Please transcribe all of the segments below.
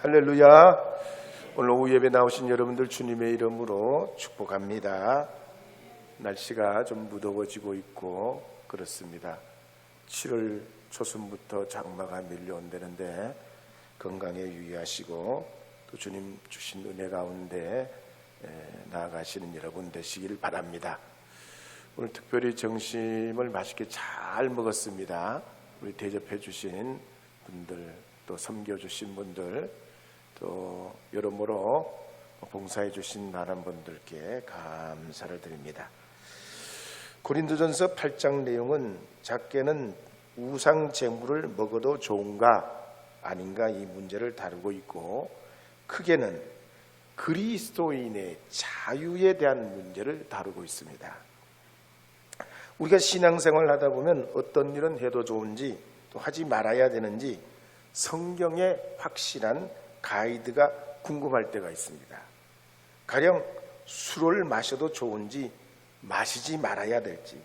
할렐루야. 오늘 오후 예배 나오신 여러분들 주님의 이름으로 축복합니다. 날씨가 좀 무더워지고 있고 그렇습니다. 7월 초순부터 장마가 밀려온다는데 건강에 유의하시고 또 주님 주신 은혜 가운데 나아가시는 여러분 되시길 바랍니다. 오늘 특별히 점심을 맛있게 잘 먹었습니다. 우리 대접해 주신 분들, 또 섬겨주신 분들, 또 여러모로 봉사해 주신 많은 분들께 감사를 드립니다. 고린도전서 8장 내용은 작게는 우상 제물을 먹어도 좋은가 아닌가 이 문제를 다루고 있고, 크게는 그리스도인의 자유에 대한 문제를 다루고 있습니다. 우리가 신앙생활을 하다 보면 어떤 일은 해도 좋은지 또 하지 말아야 되는지 성경의 확실한 가이드가 궁금할 때가 있습니다. 가령 술을 마셔도 좋은지 마시지 말아야 될지,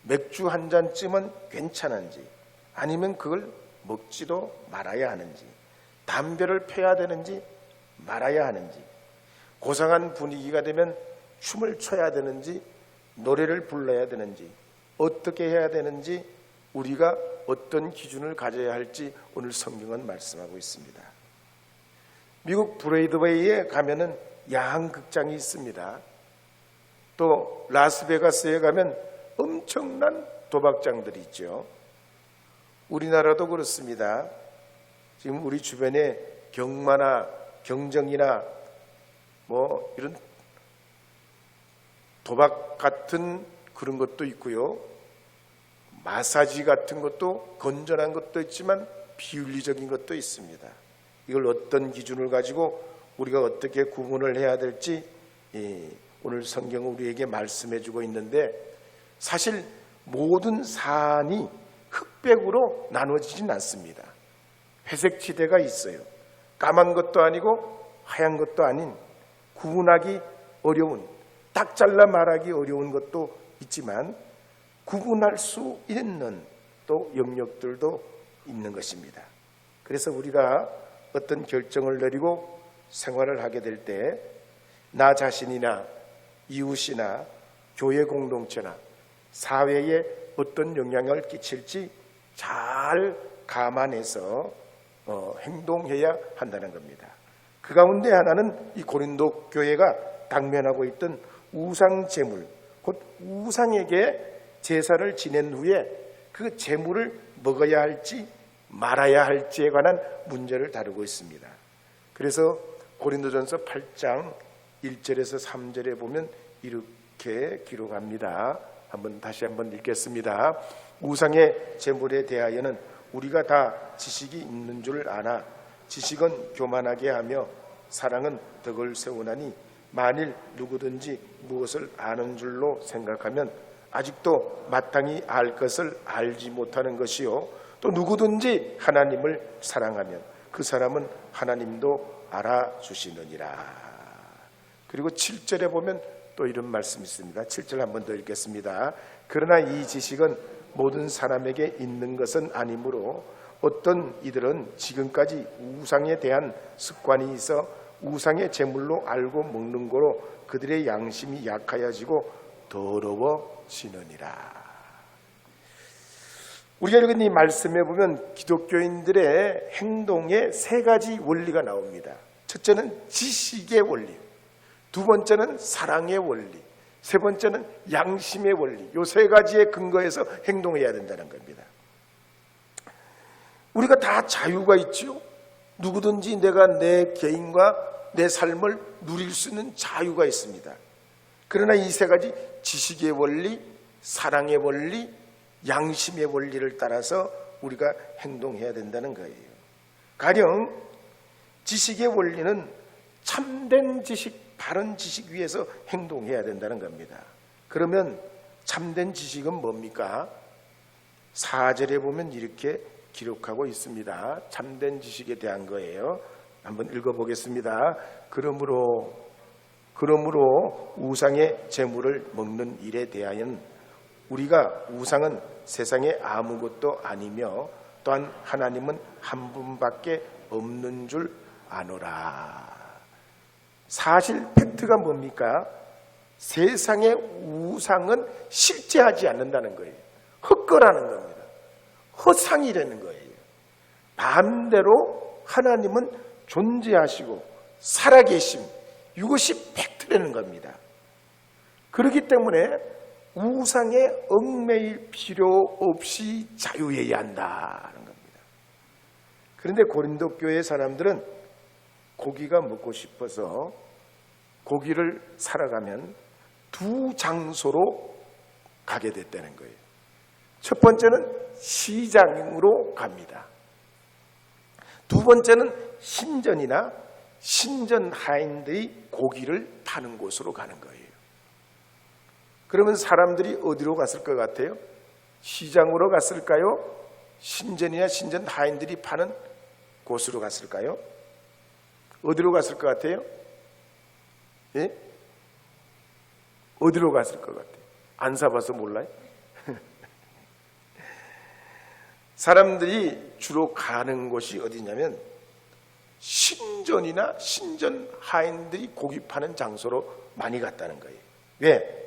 맥주 한 잔쯤은 괜찮은지, 아니면 그걸 먹지도 말아야 하는지, 담배를 펴야 되는지 말아야 하는지, 고상한 분위기가 되면 춤을 춰야 되는지 노래를 불러야 되는지, 어떻게 해야 되는지, 우리가 어떤 기준을 가져야 할지 오늘 성경은 말씀하고 있습니다. 미국 브로드웨이에 가면은 야한극장이 있습니다. 또 라스베가스에 가면 엄청난 도박장들이 있죠. 우리나라도 그렇습니다. 지금 우리 주변에 경마나 경정이나 뭐 이런 도박 같은 그런 것도 있고요. 마사지 같은 것도 건전한 것도 있지만 비윤리적인 것도 있습니다. 이걸 어떤 기준을 가지고 우리가 어떻게 구분을 해야 될지 오늘 성경은 우리에게 말씀해 주고 있는데, 사실 모든 사안이 흑백으로 나눠지진 않습니다. 회색 지대가 있어요. 까만 것도 아니고 하얀 것도 아닌, 구분하기 어려운, 딱 잘라 말하기 어려운 것도 있지만 구분할 수 있는 또 영역들도 있는 것입니다. 그래서 우리가 어떤 결정을 내리고 생활을 하게 될 때 나 자신이나 이웃이나 교회 공동체나 사회에 어떤 영향을 끼칠지 잘 감안해서 행동해야 한다는 겁니다. 그 가운데 하나는 이 고린도 교회가 당면하고 있던 우상 제물, 곧 우상에게 제사를 지낸 후에 그 제물을 먹어야 할지 말아야 할지에 관한 문제를 다루고 있습니다. 그래서 고린도전서 8장 1절에서 3절에 보면 이렇게 기록합니다. 다시 한번 읽겠습니다. 우상의 제물에 대하여는 우리가 다 지식이 있는 줄 아나 지식은 교만하게 하며 사랑은 덕을 세우나니, 만일 누구든지 무엇을 아는 줄로 생각하면 아직도 마땅히 알 것을 알지 못하는 것이요, 또 누구든지 하나님을 사랑하면 그 사람은 하나님도 알아주시느니라. 그리고 7절에 보면 또 이런 말씀이 있습니다. 7절 한번 더 읽겠습니다. 그러나 이 지식은 모든 사람에게 있는 것은 아니므로 어떤 이들은 지금까지 우상에 대한 습관이 있어 우상의 제물로 알고 먹는 거로 그들의 양심이 약하여지고 더러워지느니라. 우리가 읽은 이 말씀에 보면 기독교인들의 행동에 세 가지 원리가 나옵니다. 첫째는 지식의 원리, 두 번째는 사랑의 원리, 세 번째는 양심의 원리. 이 세 가지에 근거해서 행동해야 된다는 겁니다. 우리가 다 자유가 있죠. 누구든지 내가 내 개인과 내 삶을 누릴 수 있는 자유가 있습니다. 그러나 이 세 가지 지식의 원리, 사랑의 원리, 양심의 원리를 따라서 우리가 행동해야 된다는 거예요. 가령 지식의 원리는 참된 지식, 바른 지식 위에서 행동해야 된다는 겁니다. 그러면 참된 지식은 뭡니까? 4절에 보면 이렇게 기록하고 있습니다. 참된 지식에 대한 거예요. 한번 읽어보겠습니다. 그러므로 우상의 제물을 먹는 일에 대하여는 우리가 우상은 세상에 아무것도 아니며 또한 하나님은 한 분밖에 없는 줄 아노라. 사실 팩트가 뭡니까? 세상의 우상은 실제하지 않는다는 거예요. 헛거라는 겁니다. 허상이라는 거예요. 반대로 하나님은 존재하시고 살아계심, 이것이 팩트라는 겁니다. 그렇기 때문에 우상에 얽매일 필요 없이 자유해야 한다는 겁니다. 그런데 고린도 교회 사람들은 고기가 먹고 싶어서 고기를 사러 가면 두 장소로 가게 됐다는 거예요. 첫 번째는 시장으로 갑니다. 두 번째는 신전이나 신전 하인들이 고기를 파는 곳으로 가는 거예요. 그러면 사람들이 어디로 갔을 것 같아요? 시장으로 갔을까요? 신전이나 신전 하인들이 파는 곳으로 갔을까요? 어디로 갔을 것 같아요? 예? 어디로 갔을 것 같아요? 안 사봐서 몰라요? 사람들이 주로 가는 곳이 어디냐면 신전이나 신전 하인들이 고기 파는 장소로 많이 갔다는 거예요. 왜?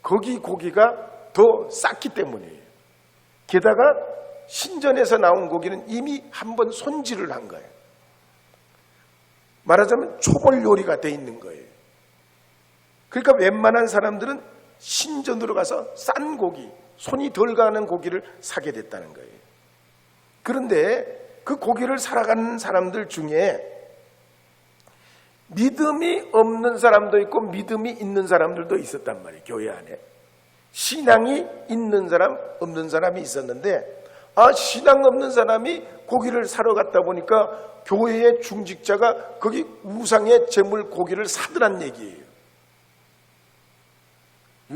거기 고기가 더 쌌기 때문이에요. 게다가 신전에서 나온 고기는 이미 한번 손질을 한 거예요. 말하자면 초벌 요리가 돼 있는 거예요. 그러니까 웬만한 사람들은 신전으로 가서 싼 고기, 손이 덜 가는 고기를 사게 됐다는 거예요. 그런데 그 고기를 살아가는 사람들 중에 믿음이 없는 사람도 있고 믿음이 있는 사람들도 있었단 말이에요. 교회 안에 신앙이 있는 사람 없는 사람이 있었는데, 신앙 없는 사람이 고기를 사러 갔다 보니까 교회의 중직자가 거기 우상의 제물 고기를 사더란 얘기예요.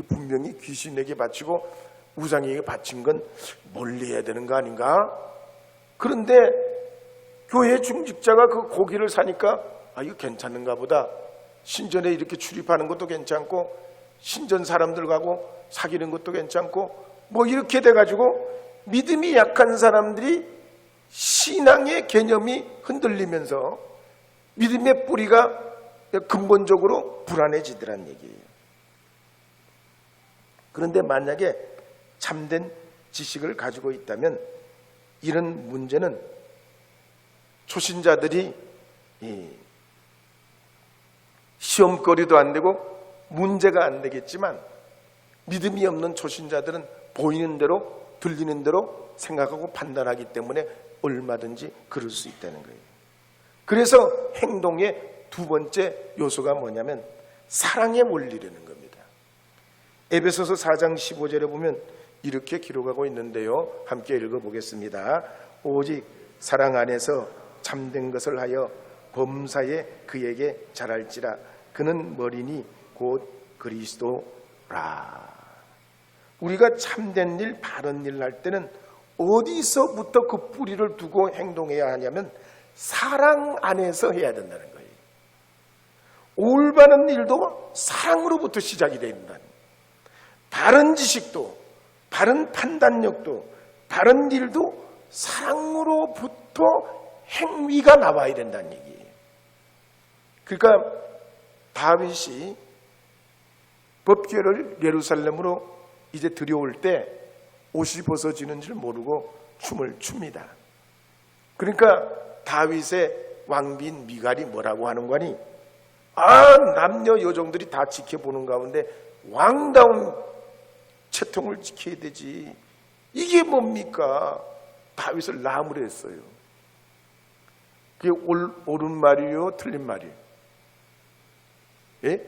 분명히 귀신에게 바치고 우상에게 바친 건 멀리 해야 되는 거 아닌가? 그런데 교회 중직자가 그 고기를 사니까 이거 괜찮은가 보다. 신전에 이렇게 출입하는 것도 괜찮고 신전 사람들하고 사귀는 것도 괜찮고 뭐 이렇게 돼가지고 믿음이 약한 사람들이 신앙의 개념이 흔들리면서 믿음의 뿌리가 근본적으로 불안해지더란 얘기예요. 그런데 만약에 참된 지식을 가지고 있다면 이런 문제는 초신자들이 시험거리도 안 되고 문제가 안 되겠지만 믿음이 없는 초신자들은 보이는 대로 들리는 대로 생각하고 판단하기 때문에 얼마든지 그럴 수 있다는 거예요. 그래서 행동의 두 번째 요소가 뭐냐면 사랑의 원리라는 겁니다. 에베소서 4장 15절에 보면 이렇게 기록하고 있는데요. 함께 읽어보겠습니다. 오직 사랑 안에서 참된 것을 하여 범사에 그에게 잘할지라. 그는 머리니 곧 그리스도라. 우리가 참된 일, 바른 일 할 때는 어디서부터 그 뿌리를 두고 행동해야 하냐면 사랑 안에서 해야 된다는 거예요. 올바른 일도 사랑으로부터 시작이 된다는 거예요. 바른 지식도, 바른 판단력도, 바른 일도 사랑으로부터 행위가 나와야 된다는 얘기예요. 그러니까 다윗이 법궤를 예루살렘으로 이제 들여올 때 옷이 벗어지는 줄 모르고 춤을 춥니다. 그러니까 다윗의 왕비인 미갈이 뭐라고 하는 거니? 남녀 여종들이 다 지켜보는 가운데 왕다운 채통을 지켜야 되지. 이게 뭡니까? 다윗을 나무랬어요. 그게 옳은 말이에요? 틀린 말이에요? 예?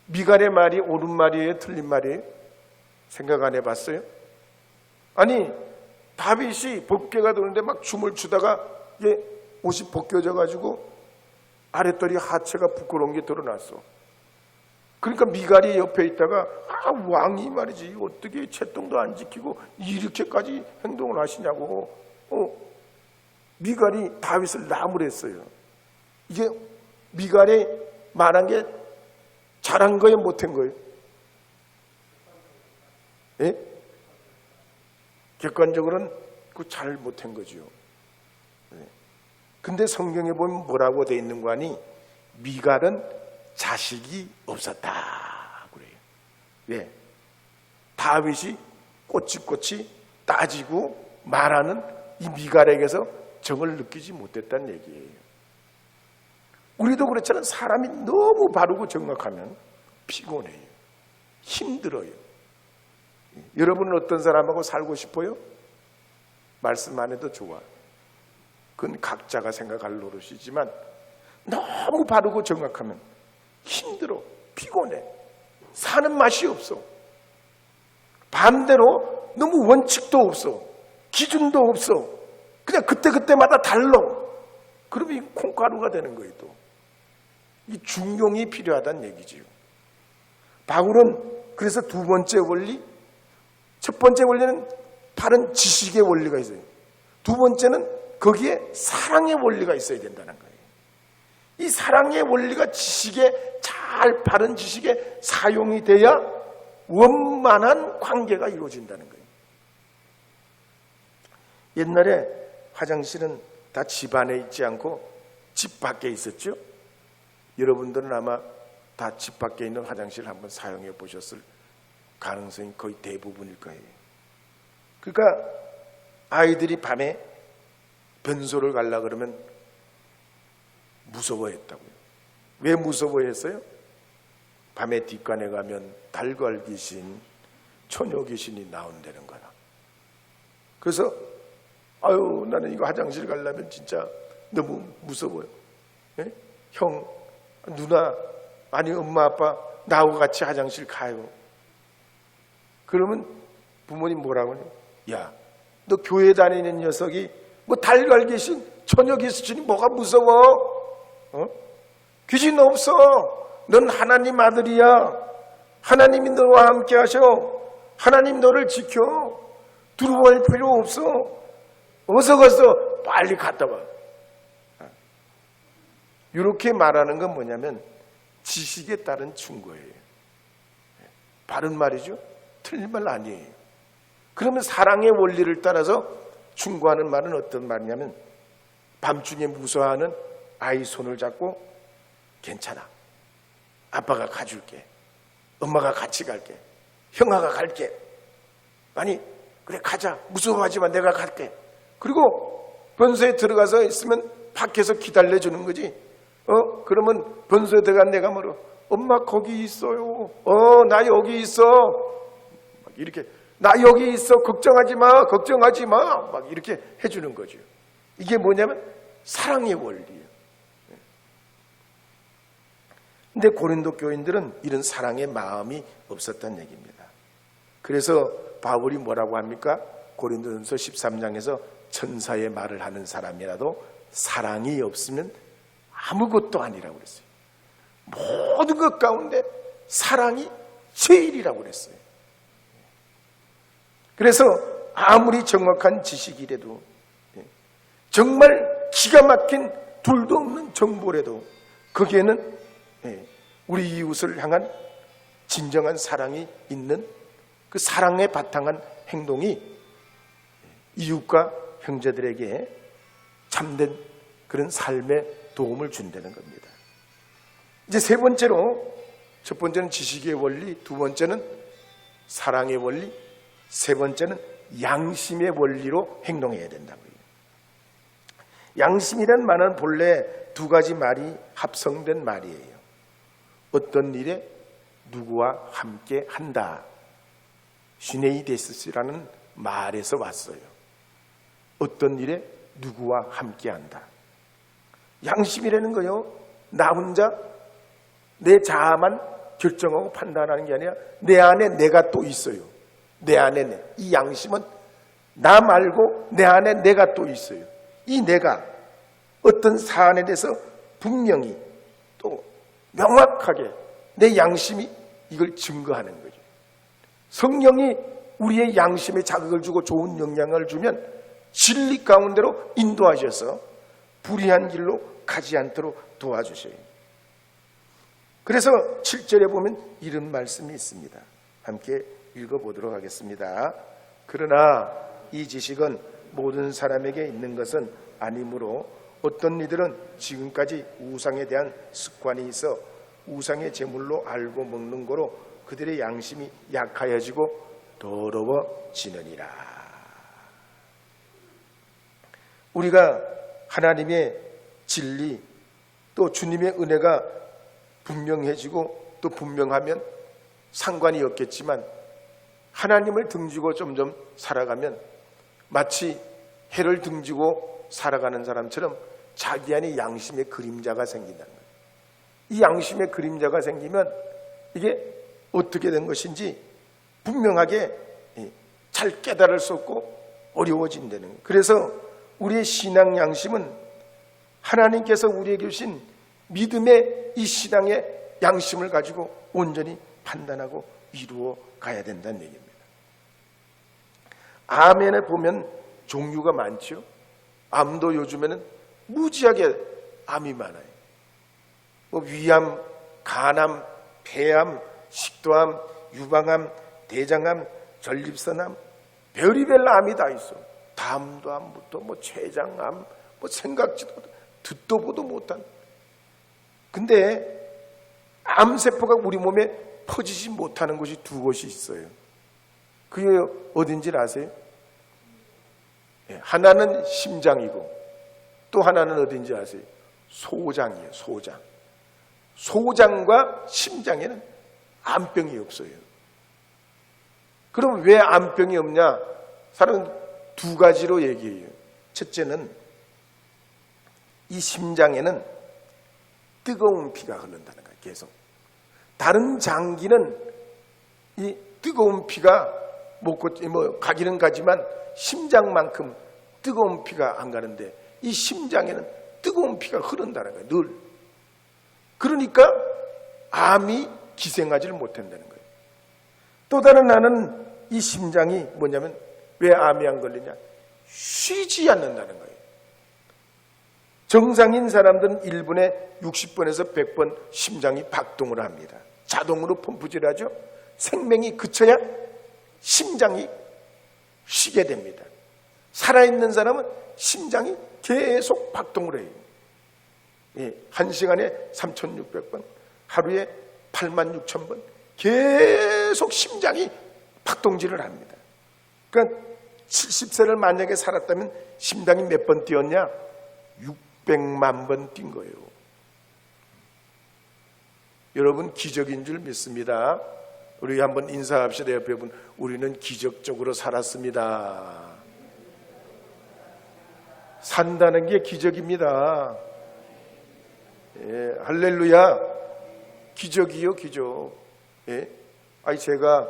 미갈의 말이 옳은 말이에요? 틀린 말이에요? 생각 안 해봤어요? 아니 다윗이 법궤가 도는데 막 춤을 추다가 이게 옷이 벗겨져 가지고 아랫다리 하체가 부끄러운 게 드러났어. 그러니까 미갈이 옆에 있다가 왕이 말이지 어떻게 채통도 안 지키고 이렇게까지 행동을 하시냐고 미갈이 다윗을 나무랬어요. 이게 미갈이 말한 게 잘한 거예요, 못한 거예요? 예? 객관적으로는 그 잘 못한 거죠. 예. 근데 성경에 보면 뭐라고 돼 있는 거 아니? 미갈은 자식이 없었다 그래요. 왜? 다윗이 꼬치꼬치 따지고 말하는 이 미갈에게서 정을 느끼지 못했다는 얘기예요. 우리도 그렇잖아요. 사람이 너무 바르고 정확하면 피곤해요. 힘들어요. 여러분은 어떤 사람하고 살고 싶어요? 말씀 안 해도 좋아. 그건 각자가 생각할 노릇이지만 너무 바르고 정확하면 힘들어, 피곤해, 사는 맛이 없어. 반대로 너무 원칙도 없어, 기준도 없어, 그냥 그때그때마다 달라. 그러면 이 콩가루가 되는 거예요. 또 이 중용이 필요하다는 얘기지요. 바울은 그래서 두 번째 원리, 첫 번째 원리는 바른 지식의 원리가 있어요. 두 번째는 거기에 사랑의 원리가 있어야 된다는 거예요. 이 사랑의 원리가 지식에 잘 바른 지식에 사용이 돼야 원만한 관계가 이루어진다는 거예요. 옛날에 화장실은 다 집 안에 있지 않고 집 밖에 있었죠. 여러분들은 아마 다 집 밖에 있는 화장실 한번 사용해 보셨을 가능성이 거의 대부분일 거예요. 그러니까 아이들이 밤에 변소를 가려고 그러면 무서워했다고요. 왜 무서워했어요? 밤에 뒷간에 가면 달걀 귀신, 처녀 귀신이 나온다는 거야. 그래서 아유, 나는 이거 화장실 가려면 진짜 너무 무서워요. 예? 형, 누나, 아니 엄마 아빠 나하고 같이 화장실 가요. 그러면 부모님 뭐라고 해요? 야, 너 교회 다니는 녀석이 뭐 달걀 귀신, 처녀 귀신이 뭐가 무서워? 귀신 없어. 넌 하나님 아들이야. 하나님이 너와 함께 하셔. 하나님 너를 지켜. 두려워할 필요 없어. 어서 가서 빨리 갔다 와. 이렇게 말하는 건 뭐냐면 지식에 따른 충고예요. 바른 말이죠. 틀린 말 아니에요. 그러면 사랑의 원리를 따라서 충고하는 말은 어떤 말이냐면 밤중에 무서워하는 아이 손을 잡고 괜찮아. 아빠가 가줄게. 엄마가 같이 갈게. 형아가 갈게. 아니 그래 가자. 무서워하지만 내가 갈게. 그리고 변소에 들어가서 있으면 밖에서 기다려주는 거지. 그러면 변소에 들어간 내가 뭐라 엄마 거기 있어요. 나 여기 있어. 막 이렇게 나 여기 있어. 걱정하지 마. 걱정하지 마. 막 이렇게 해주는 거죠. 이게 뭐냐면 사랑의 원리예요. 근데 고린도 교인들은 이런 사랑의 마음이 없었다는 얘기입니다. 그래서 바울이 뭐라고 합니까? 고린도전서 13장에서 천사의 말을 하는 사람이라도 사랑이 없으면 아무것도 아니라고 그랬어요. 모든 것 가운데 사랑이 제일이라고 그랬어요. 그래서 아무리 정확한 지식이라도 정말 기가 막힌 둘도 없는 정보라도 거기에는 우리 이웃을 향한 진정한 사랑이 있는 그 사랑에 바탕한 행동이 이웃과 형제들에게 참된 그런 삶에 도움을 준다는 겁니다. 이제 세 번째로, 첫 번째는 지식의 원리, 두 번째는 사랑의 원리, 세 번째는 양심의 원리로 행동해야 된다고요. 양심이란 말은 본래 두 가지 말이 합성된 말이에요. 어떤 일에 누구와 함께 한다. 시네이데스라는 말에서 왔어요. 어떤 일에 누구와 함께 한다. 양심이라는 거요. 나 혼자 내 자아만 결정하고 판단하는 게 아니라 내 안에 내가 또 있어요. 내 안에 이 양심은 나 말고 내 안에 내가 또 있어요. 이 내가 어떤 사안에 대해서 분명히 또 명확하게 내 양심이 이걸 증거하는 거죠. 성령이 우리의 양심에 자극을 주고 좋은 영향을 주면 진리 가운데로 인도하셔서 불의한 길로 가지 않도록 도와주셔요. 그래서 7절에 보면 이런 말씀이 있습니다. 함께 읽어보도록 하겠습니다. 그러나 이 지식은 모든 사람에게 있는 것은 아니므로 어떤 이들은 지금까지 우상에 대한 습관이 있어 우상의 제물로 알고 먹는 거로 그들의 양심이 약하여지고 더러워지느니라. 우리가 하나님의 진리 또 주님의 은혜가 분명해지고 또 분명하면 상관이 없겠지만 하나님을 등지고 점점 살아가면 마치 해를 등지고 살아가는 사람처럼 자기 안에 양심의 그림자가 생긴다는 거예요. 이 양심의 그림자가 생기면 이게 어떻게 된 것인지 분명하게 잘 깨달을 수 없고 어려워진다는 거예요. 그래서 우리의 신앙 양심은 하나님께서 우리에게 주신 믿음의 이 신앙의 양심을 가지고 온전히 판단하고 이루어 가야 된다는 얘기입니다. 암에 보면 종류가 많죠. 암도 요즘에는 무지하게 암이 많아요. 위암, 간암, 폐암, 식도암, 유방암, 대장암, 전립선암, 별의별 암이 다 있어. 담도 암부터 췌장암, 생각지도 못한, 듣도 보도 못한. 근데 암세포가 우리 몸에 퍼지지 못하는 곳이 두 곳이 있어요. 그게 어딘지 아세요? 하나는 심장이고 또 하나는 어딘지 아세요? 소장이에요. 소장. 소장과 심장에는 암병이 없어요. 그럼 왜 암병이 없냐? 사람은 두 가지로 얘기해요. 첫째는 이 심장에는 뜨거운 피가 흐른다는 거예요. 계속. 다른 장기는 이 뜨거운 피가 가기는 가지만 심장만큼 뜨거운 피가 안 가는데 이 심장에는 뜨거운 피가 흐른다는 거예요. 늘. 그러니까 암이 기생하지를 못한다는 거예요. 또 다른 하나는 이 심장이 뭐냐면 왜 암이 안 걸리냐? 쉬지 않는다는 거예요. 정상인 사람들은 1분에 60번에서 100번 심장이 박동을 합니다. 자동으로 펌프질하죠. 생명이 그쳐야 심장이 쉬게 됩니다. 살아있는 사람은 심장이 계속 박동을 해요. 1시간에 3,600번, 하루에 86,000번 계속 심장이 박동질을 합니다. 그러니까 70세를 만약에 살았다면 심장이 몇 번 뛰었냐? 600만 번 뛴 거예요. 여러분 기적인 줄 믿습니다. 우리 한번 인사합시다. 옆에 분, 우리는 기적적으로 살았습니다. 산다는 게 기적입니다. 할렐루야. 기적이요, 기적. 제가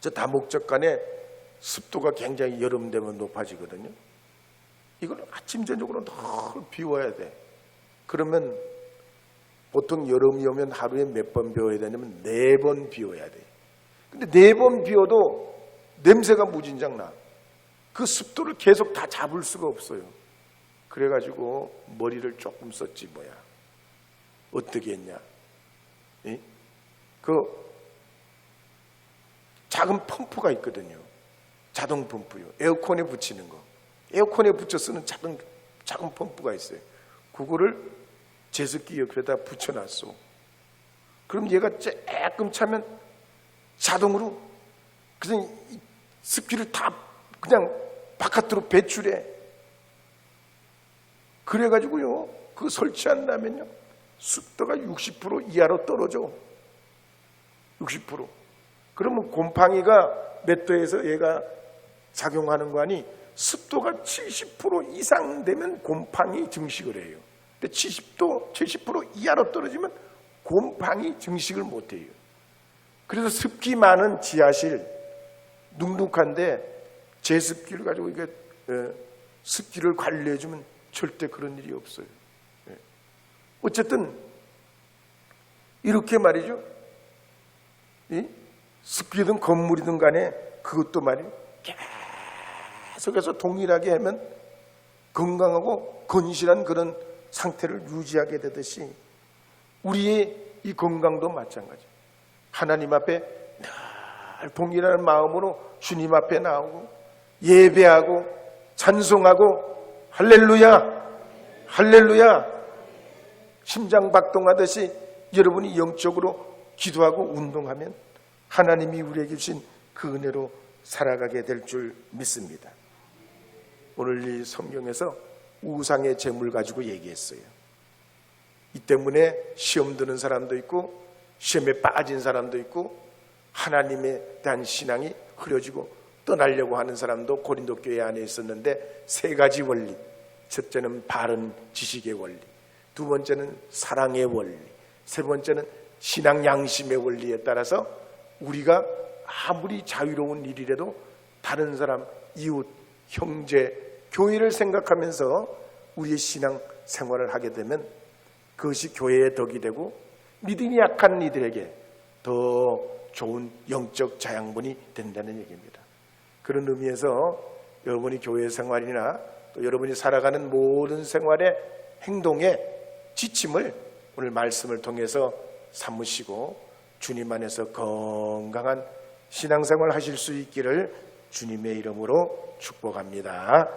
저 다목적간에 습도가 굉장히 여름 되면 높아지거든요. 이걸 아침 저녁으로 늘 비워야 돼. 그러면 보통 여름이 오면 하루에 몇 번 비워야 되냐면 4번 비워야 돼. 근데 4번 비워도 냄새가 무진장 나. 그 습도를 계속 다 잡을 수가 없어요. 그래가지고 머리를 조금 썼지 뭐야. 어떻게 했냐? 그 작은 펌프가 있거든요. 자동 펌프요. 에어컨에 붙이는 거. 에어컨에 붙여 쓰는 작은 펌프가 있어요. 그거를 제습기 옆에다 붙여놨어. 그럼 얘가 조금 차면 자동으로 그냥 습기를 다 그냥 바깥으로 배출해. 그래가지고요, 그거 설치한다면요, 습도가 60% 이하로 떨어져. 60%. 그러면 곰팡이가 몇 도에서 얘가 작용하는 거 아니? 습도가 70% 이상 되면 곰팡이 증식을 해요. 근데 70도, 70% 이하로 떨어지면 곰팡이 증식을 못 해요. 그래서 습기 많은 지하실, 눅눅한데 제습기를 가지고 이게 습기를 관리해주면 절대 그런 일이 없어요. 어쨌든 이렇게 말이죠. 습기든 건물이든 간에 그것도 말이에요. 계속해서 동일하게 하면 건강하고 건실한 그런 상태를 유지하게 되듯이 우리의 이 건강도 마찬가지. 하나님 앞에 늘 동일한 마음으로 주님 앞에 나오고 예배하고 찬송하고 할렐루야 할렐루야. 심장 박동하듯이 여러분이 영적으로 기도하고 운동하면 하나님이 우리에게 주신 그 은혜로 살아가게 될 줄 믿습니다. 오늘 이 성경에서 우상의 재물 가지고 얘기했어요. 이 때문에 시험 드는 사람도 있고 시험에 빠진 사람도 있고 하나님에 대한 신앙이 흐려지고 떠나려고 하는 사람도 고린도 교회 안에 있었는데 세 가지 원리. 첫째는 바른 지식의 원리, 두 번째는 사랑의 원리, 세 번째는 신앙 양심의 원리에 따라서 우리가 아무리 자유로운 일이라도 다른 사람, 이웃, 형제, 교회를 생각하면서 우리의 신앙 생활을 하게 되면 그것이 교회의 덕이 되고 믿음이 약한 이들에게 더 좋은 영적 자양분이 된다는 얘기입니다. 그런 의미에서 여러분이 교회 생활이나 또 여러분이 살아가는 모든 생활의 행동의 지침을 오늘 말씀을 통해서 삼으시고 주님 안에서 건강한 신앙생활 하실 수 있기를 주님의 이름으로 축복합니다.